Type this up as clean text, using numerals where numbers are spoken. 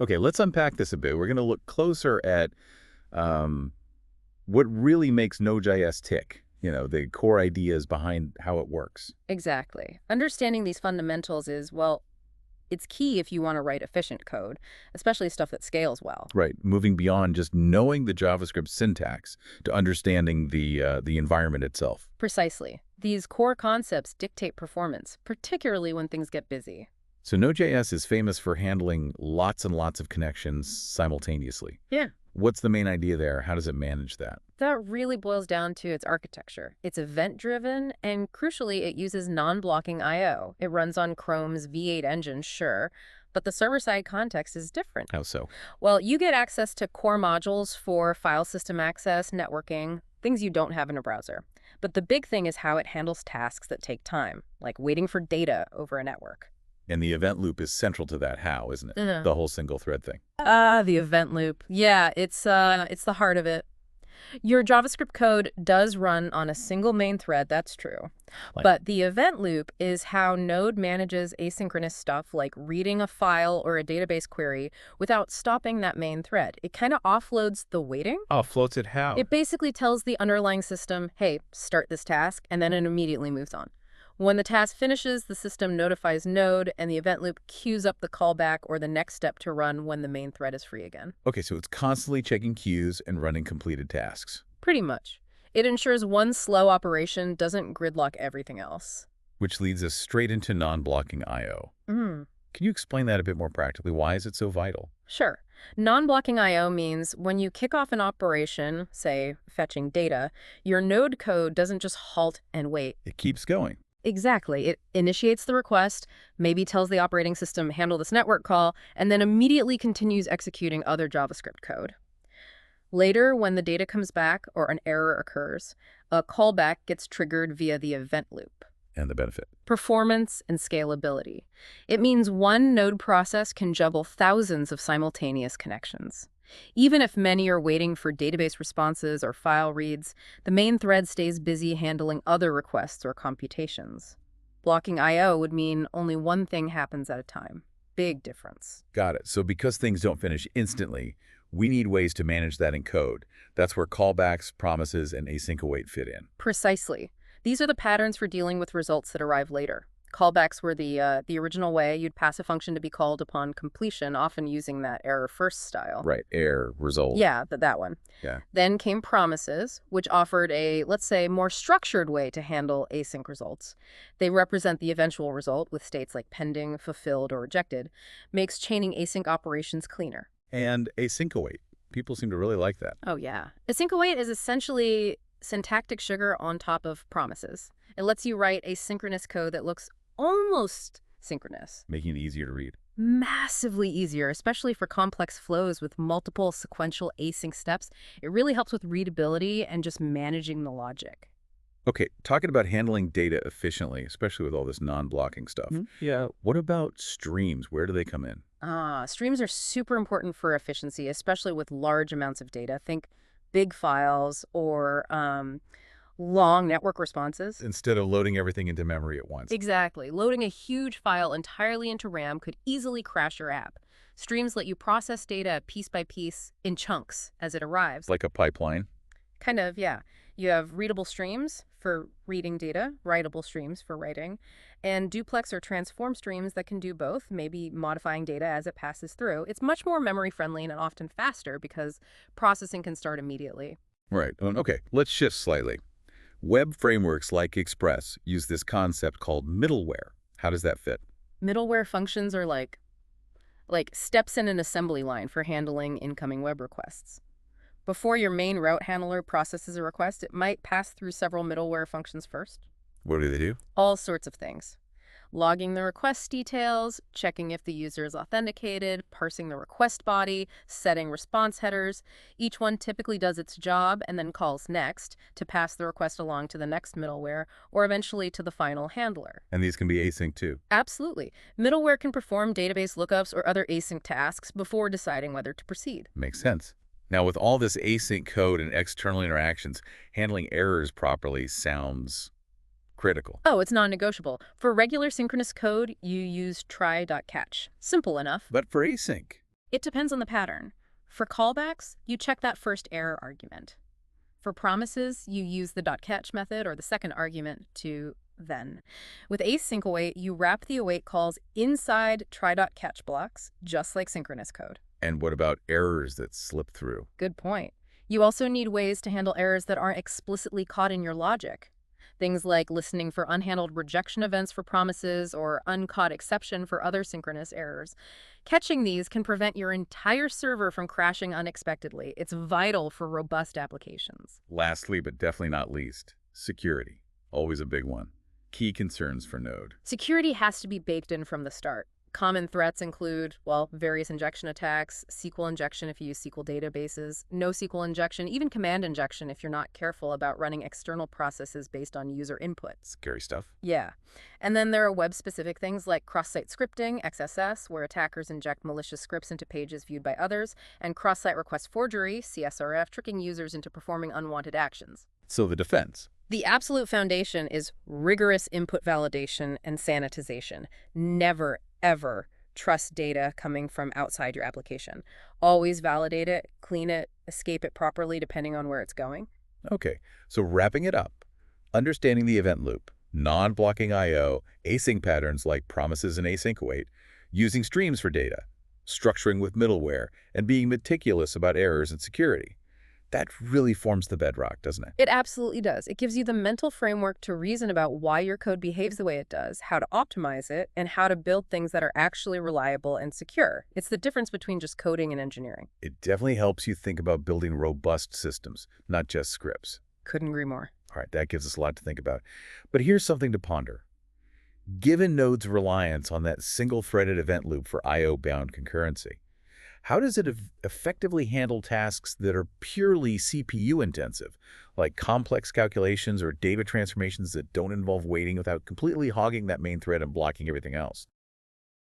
Okay, let's unpack this a bit. We're going to look closer at um, what really makes Node.js tick, the core ideas behind how it works. Exactly. Understanding these fundamentals is, well, it's key if you want to write efficient code, especially stuff that scales well. Right, moving beyond just knowing the JavaScript syntax to understanding the environment itself. Precisely. These core concepts dictate performance, particularly when things get busy. So Node.js is famous for handling lots and lots of connections simultaneously. Yeah. What's the main idea there? How does it manage that? That really boils down to its architecture. It's event-driven, and crucially, it uses non-blocking I/O. It runs on Chrome's V8 engine, sure, but the server-side context is different. How so? Well, you get access to core modules for file system access, networking, things you don't have in a browser. But the big thing is how it handles tasks that take time, like waiting for data over a network. And the event loop is central to that how, isn't it? Uh-huh. The whole single thread thing. The event loop. Yeah, it's the heart of it. Your JavaScript code does run on a single main thread, that's true. Like, But the event loop is how Node manages asynchronous stuff like reading a file or a database query without stopping that main thread. It kind of offloads the waiting. oh, floats it how? It basically tells the underlying system, hey, start this task, and then it immediately moves on. When the task finishes, the system notifies Node, and the event loop queues up the callback or the next step to run when the main thread is free again. Okay, so it's constantly checking queues and running completed tasks, Pretty much. It ensures one slow operation doesn't gridlock everything else. which leads us straight into non-blocking I/O. Can you explain that a bit more practically? Why is it so vital? Sure. Non-blocking I/O means when you kick off an operation, say fetching data, your node code doesn't just halt and wait. It keeps going. Exactly. It initiates the request, maybe tells the operating system, handle this network call, and then immediately continues executing other JavaScript code. Later, when the data comes back or an error occurs, a callback gets triggered via the event loop. And the benefit. Performance and scalability. It means one node process can juggle thousands of simultaneous connections. Even if many are waiting for database responses or file reads, the main thread stays busy handling other requests or computations. Blocking I/O would mean only one thing happens at a time. Big difference. Got it. So because things don't finish instantly, we need ways to manage that in code. That's where callbacks, promises, and async await fit in. Precisely. These are the patterns for dealing with results that arrive later. Callbacks were the original way you'd pass a function to be called upon completion, often using that error first style. Right. Error, result. Yeah, that one. Yeah. Then came promises, which offered a, let's say, more structured way to handle async results. They represent the eventual result with states like pending, fulfilled, or rejected, makes chaining async operations cleaner. And async await. People seem to really like that, Oh, yeah. Async await is essentially syntactic sugar on top of promises. It lets you write asynchronous code that looks almost synchronous. making it easier to read. Massively easier, especially for complex flows with multiple sequential async steps. It really helps with readability and just managing the logic. Okay, talking about handling data efficiently, especially with all this non-blocking stuff. Yeah. What about streams? Where do they come in? Streams are super important for efficiency, especially with large amounts of data. Think big files or long network responses. Instead of loading everything into memory at once. Exactly. Loading a huge file entirely into RAM could easily crash your app. Streams let you process data piece by piece in chunks as it arrives. Like a pipeline. Kind of, yeah. You have readable streams for reading data, writable streams for writing, and duplex or transform streams that can do both, maybe modifying data as it passes through. It's much more memory friendly and often faster because processing can start immediately. Right. Okay, let's shift slightly. Web frameworks like Express use this concept called middleware. How does that fit? Middleware functions are like steps in an assembly line for handling incoming web requests. Before your main route handler processes a request, it might pass through several middleware functions first. What do they do? All sorts of things. Logging the request details, checking if the user is authenticated, parsing the request body, setting response headers. Each one typically does its job and then calls next to pass the request along to the next middleware or eventually to the final handler. And these can be async too. Absolutely. Middleware can perform database lookups or other async tasks before deciding whether to proceed. Makes sense. Now, with all this async code and external interactions, handling errors properly sounds critical. Oh, it's non-negotiable. For regular synchronous code, you use try.catch. Simple enough. But for async, It depends on the pattern. For callbacks, you check that first error argument. For promises, you use the .catch method or the second argument to then. With async await, you wrap the await calls inside try.catch blocks, just like synchronous code. And what about errors that slip through? Good point. You also need ways to handle errors that aren't explicitly caught in your logic. Things like listening for unhandled rejection events for promises or uncaught exception for other synchronous errors. Catching these can prevent your entire server from crashing unexpectedly. It's vital for robust applications. Lastly, but definitely not least, security. Always a big one. Key concerns for Node. Security has to be baked in from the start. Common threats include, well, various injection attacks, SQL injection if you use SQL databases, NoSQL injection, even command injection if you're not careful about running external processes based on user input. Scary stuff. Yeah. And then there are web-specific things like cross-site scripting, XSS, where attackers inject malicious scripts into pages viewed by others, and cross-site request forgery, CSRF, tricking users into performing unwanted actions. So the defense. The absolute foundation is rigorous input validation and sanitization. Never, ever trust data coming from outside your application. Always validate it, clean it, escape it properly depending on where it's going. Okay, so wrapping it up, understanding the event loop, non-blocking I/O, async patterns like promises and async await, using streams for data, structuring with middleware, and being meticulous about errors and security. That really forms the bedrock, doesn't it? It absolutely does. It gives you the mental framework to reason about why your code behaves the way it does, how to optimize it, and how to build things that are actually reliable and secure. It's the difference between just coding and engineering. It definitely helps you think about building robust systems, not just scripts. Couldn't agree more. All right, that gives us a lot to think about. But here's something to ponder. Given Node's reliance on that single-threaded event loop for I/O-bound concurrency, how does it effectively handle tasks that are purely CPU-intensive, like complex calculations or data transformations that don't involve waiting without completely hogging that main thread and blocking everything else?